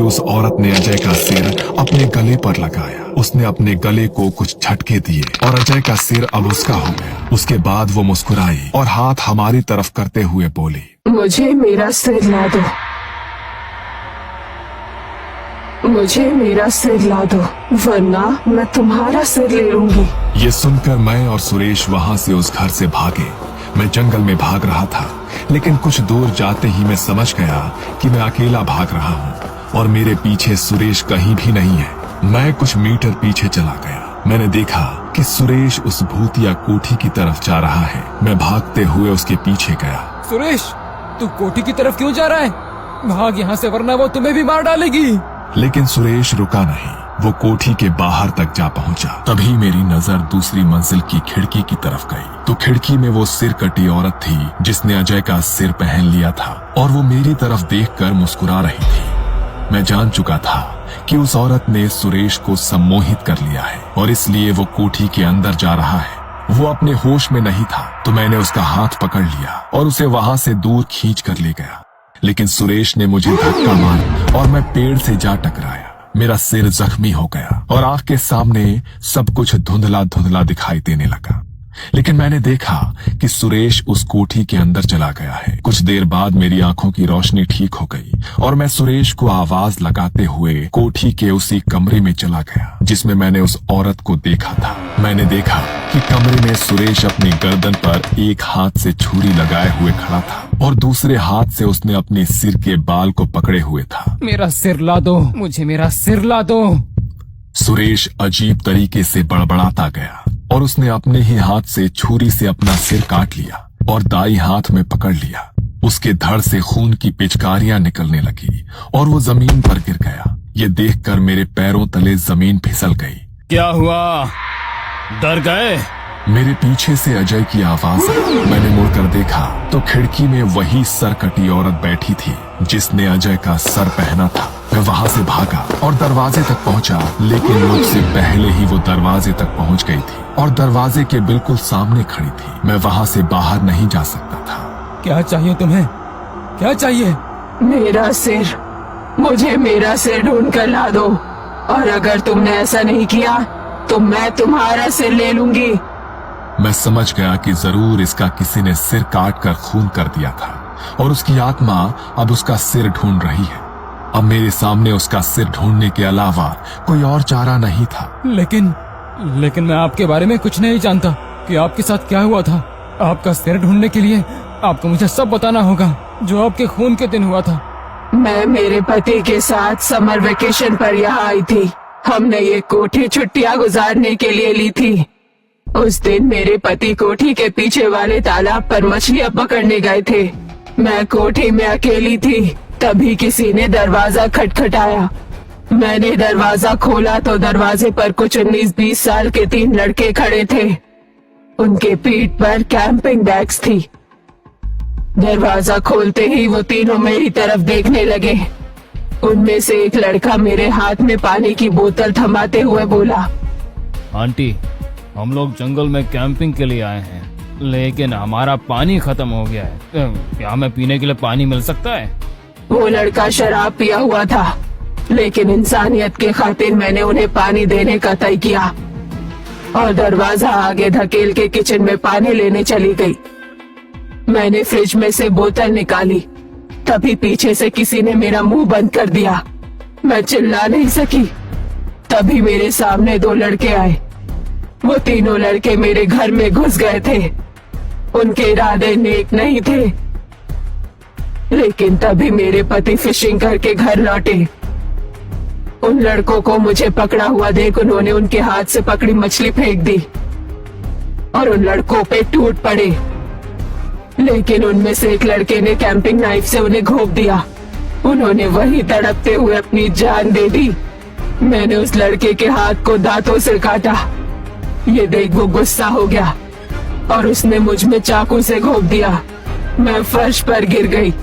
उस औरत ने अजय का सिर अपने गले पर लगाया। उसने अपने गले को कुछ झटके दिए और अजय का सिर अब उसका हो गया। उसके बाद वो मुस्कुराई और हाथ हमारी तरफ करते हुए बोली, मुझे मेरा सिर ला दो, मुझे मेरा सिर ला दो, वरना मैं तुम्हारा सिर ले लूंगी। ये सुनकर मैं और सुरेश वहाँ से उस घर से भागे। मैं जंगल में भाग रहा था, लेकिन कुछ दूर जाते ही मैं समझ गया कि मैं अकेला भाग रहा हूँ और मेरे पीछे सुरेश कहीं भी नहीं है। मैं कुछ मीटर पीछे चला गया। मैंने देखा कि सुरेश उस भूतिया कोठी की तरफ जा रहा है। मैं भागते हुए उसके पीछे गया। सुरेश, तू कोठी की तरफ क्यों जा रहा है? भाग यहाँ से, वरना वो तुम्हें भी मार डालेगी। लेकिन सुरेश रुका नहीं। वो कोठी के बाहर तक जा पहुंचा। तभी मेरी नजर दूसरी मंजिल की खिड़की की तरफ गई तो खिड़की में वो सिर कटी औरत थी जिसने अजय का सिर पहन लिया था और वो मेरी तरफ देखकर मुस्कुरा रही थी। मैं जान चुका था कि उस औरत ने सुरेश को सम्मोहित कर लिया है और इसलिए वो कोठी के अंदर जा रहा है। वो अपने होश में नहीं था तो मैंने उसका हाथ पकड़ लिया और उसे वहां से दूर खींच कर ले गया। लेकिन सुरेश ने मुझे धक्का मारा और मैं पेड़ से जा टकराया। मेरा सिर जख्मी हो गया और आंख के सामने सब कुछ धुंधला धुंधला दिखाई देने लगा। लेकिन मैंने देखा कि सुरेश उस कोठी के अंदर चला गया है। कुछ देर बाद मेरी आंखों की रोशनी ठीक हो गई और मैं सुरेश को आवाज लगाते हुए कोठी के उसी कमरे में चला गया जिसमें मैंने उस औरत को देखा था। मैंने देखा कि कमरे में सुरेश अपनी गर्दन पर एक हाथ से छुरी लगाए हुए खड़ा था और दूसरे हाथ से उसने अपने सिर के बाल को पकड़े हुए था। मेरा सिर ला दो, मुझे मेरा सिर ला दो। सुरेश अजीब तरीके से बड़बड़ाता गया और उसने अपने ही हाथ से छुरी से अपना सिर काट लिया और दाई हाथ में पकड़ लिया। उसके धड़ से खून की पिचकारियां निकलने लगी और वो जमीन पर गिर गया। ये देखकर मेरे पैरों तले जमीन फिसल गई। क्या हुआ? डर गए? मेरे पीछे से अजय की आवाज आई। मैंने मुड़कर देखा तो खिड़की में वही सरकटी औरत बैठी थी जिसने अजय का सर पहना था। मैं वहां से भागा और दरवाजे तक पहुंचा, लेकिन मुझसे पहले ही वो दरवाजे तक पहुंच गई थी और दरवाजे के बिल्कुल सामने खड़ी थी। मैं वहां से बाहर नहीं जा सकता था। क्या चाहिए तुम्हें? क्या चाहिए? मेरा सिर, मुझे मेरा सिर ढूंढ कर ला दो, और अगर तुमने ऐसा नहीं किया तो मैं तुम्हारा सिर ले लूंगी। मैं समझ गया कि जरूर इसका किसी ने सिर काट कर खून कर दिया था और उसकी आत्मा अब उसका सिर ढूंढ रही है। अब मेरे सामने उसका सिर ढूंढने के अलावा कोई और चारा नहीं था। लेकिन मैं आपके बारे में कुछ नहीं जानता कि आपके साथ क्या हुआ था। आपका सिर ढूंढने के लिए आपको मुझे सब बताना होगा जो आपके खून के दिन हुआ था। मैं मेरे पति के साथ समर वेकेशन पर यहाँ आई थी। हमने ये कोठी छुट्टियां गुजारने के लिए ली थी। उस दिन मेरे पति कोठी के पीछे वाले तालाब पर मछलियां पकड़ने गए थे। मैं कोठी में अकेली थी। तभी किसी ने दरवाजा खटखटाया। मैंने दरवाजा खोला तो दरवाजे पर कुछ 19-20 साल के 3 लड़के खड़े थे। उनके पीठ पर कैंपिंग बैग्स थी। दरवाजा खोलते ही वो तीनों मेरी तरफ देखने लगे। उनमें से एक लड़का मेरे हाथ में पानी की बोतल थमाते हुए बोला, आंटी, हम लोग जंगल में कैंपिंग के लिए आए हैं, लेकिन हमारा पानी खत्म हो गया है। क्या हमें पीने के लिए पानी मिल सकता है? वो लड़का शराब पिया हुआ था, लेकिन इंसानियत के खातिर मैंने उन्हें पानी देने का तय किया और दरवाजा आगे धकेल के किचन में पानी लेने चली गई। मैंने फ्रिज में से बोतल निकाली, तभी पीछे से किसी ने मेरा मुंह बंद कर दिया। मैं चिल्ला नहीं सकी। तभी मेरे सामने 2 लड़के आए। वो तीनों लड़के मेरे घर में घुस गए थे। उनके इरादे नेक नहीं थे, लेकिन तभी मेरे पति फिशिंग करके घर लौटे। उन लड़कों को मुझे पकड़ा हुआ देख उन्होंने उनके हाथ से पकड़ी मछली फेंक दी और उन लड़कों पे टूट पड़े। लेकिन उनमें से एक लड़के ने कैंपिंग नाइफ से उन्हें घोंप दिया। उन्होंने वही तड़पते हुए अपनी जान दे दी। मैंने उस लड़के के हाथ को दांतों से काटा। ये देख वो गुस्सा हो गया और उसने मुझ में चाकू से घोंप दिया। मैं फर्श पर गिर गई।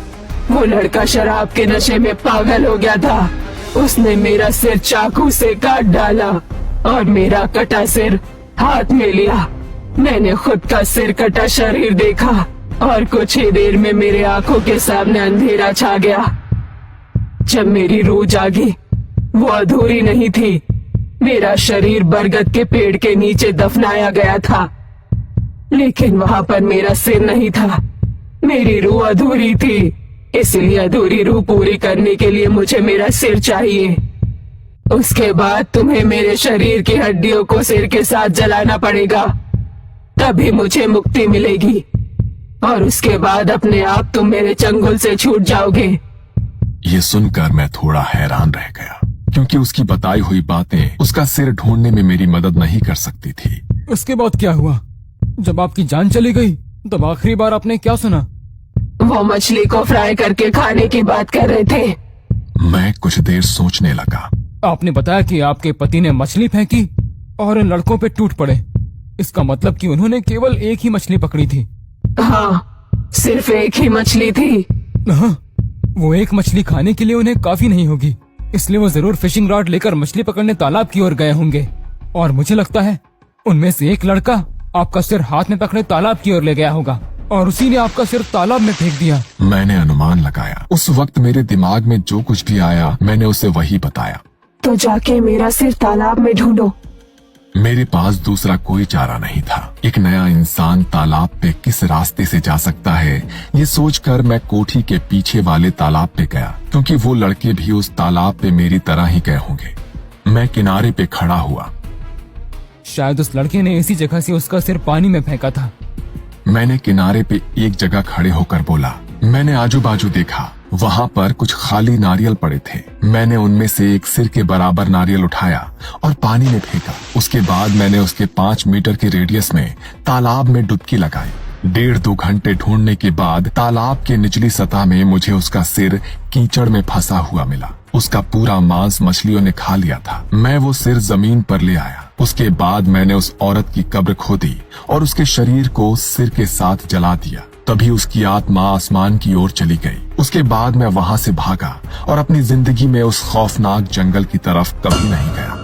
वो लड़का शराब के नशे में पागल हो गया था। उसने मेरा सिर चाकू से काट डाला और मेरा कटा सिर हाथ में लिया। मैंने खुद का सिर कटा शरीर देखा और कुछ ही देर में मेरे आंखों के सामने अंधेरा छा गया। जब मेरी रूह जागी, वो अधूरी नहीं थी। मेरा शरीर बरगद के पेड़ के नीचे दफनाया गया था, लेकिन वहां पर मेरा सिर नहीं था। मेरी रूह अधूरी थी, इसलिए अधूरी रूह पूरी करने के लिए मुझे मेरा सिर चाहिए। उसके बाद तुम्हें मेरे शरीर की हड्डियों को सिर के साथ जलाना पड़ेगा, तभी मुझे मुक्ति मिलेगी। और उसके बाद अपने आप तुम मेरे चंगुल से छूट जाओगे। ये सुनकर मैं थोड़ा हैरान रह गया, क्योंकि उसकी बताई हुई बातें उसका सिर ढूंढने में मेरी मदद नहीं कर सकती थी। उसके बाद क्या हुआ? जब आपकी जान चली गई तब आखिरी बार आपने क्या सुना? वो मछली को फ्राई करके खाने की बात कर रहे थे। मैं कुछ देर सोचने लगा। आपने बताया कि आपके पति ने मछली फेंकी और उन लड़कों पे टूट पड़े। इसका मतलब कि उन्होंने केवल एक ही मछली पकड़ी थी। हाँ, सिर्फ एक ही मछली थी। हाँ, वो एक मछली खाने के लिए उन्हें काफी नहीं होगी, इसलिए वो जरूर फिशिंग रॉड लेकर मछली पकड़ने तालाब की ओर गए होंगे। और मुझे लगता है उनमें से एक लड़का आपका सिर हाथ में पकड़े तालाब की ओर ले गया होगा और उसी ने आपका सिर तालाब में फेंक दिया। मैंने अनुमान लगाया। उस वक्त मेरे दिमाग में जो कुछ भी आया मैंने उसे वही बताया। तो जाके मेरा सिर तालाब में ढूंढो। मेरे पास दूसरा कोई चारा नहीं था। एक नया इंसान तालाब पे किस रास्ते से जा सकता है, ये सोचकर मैं कोठी के पीछे वाले तालाब पे गया, क्योंकि वो लड़के भी उस तालाब पे मेरी तरह ही गए होंगे। मैं किनारे पे खड़ा हुआ। शायद उस लड़के ने इसी जगह से उसका सिर पानी में फेंका था। मैंने किनारे पे एक जगह खड़े होकर बोला। मैंने आजू बाजू देखा, वहां पर कुछ खाली नारियल पड़े थे। मैंने उनमें से एक सिर के बराबर नारियल उठाया और पानी में फेंका। उसके बाद मैंने उसके 5 मीटर के रेडियस में तालाब में डुबकी लगाई। 1.5-2 घंटे ढूंढने के बाद तालाब के निचली सतह में मुझे उसका सिर कीचड़ में फंसा हुआ मिला। उसका पूरा मांस मछलियों ने खा लिया था। मैं वो सिर जमीन पर ले आया। उसके बाद मैंने उस औरत की कब्र खोदी और उसके शरीर को सिर के साथ जला दिया। तभी उसकी आत्मा आसमान की ओर चली गई। उसके बाद मैं वहां से भागा और अपनी जिंदगी में उस खौफनाक जंगल की तरफ कभी नहीं गया।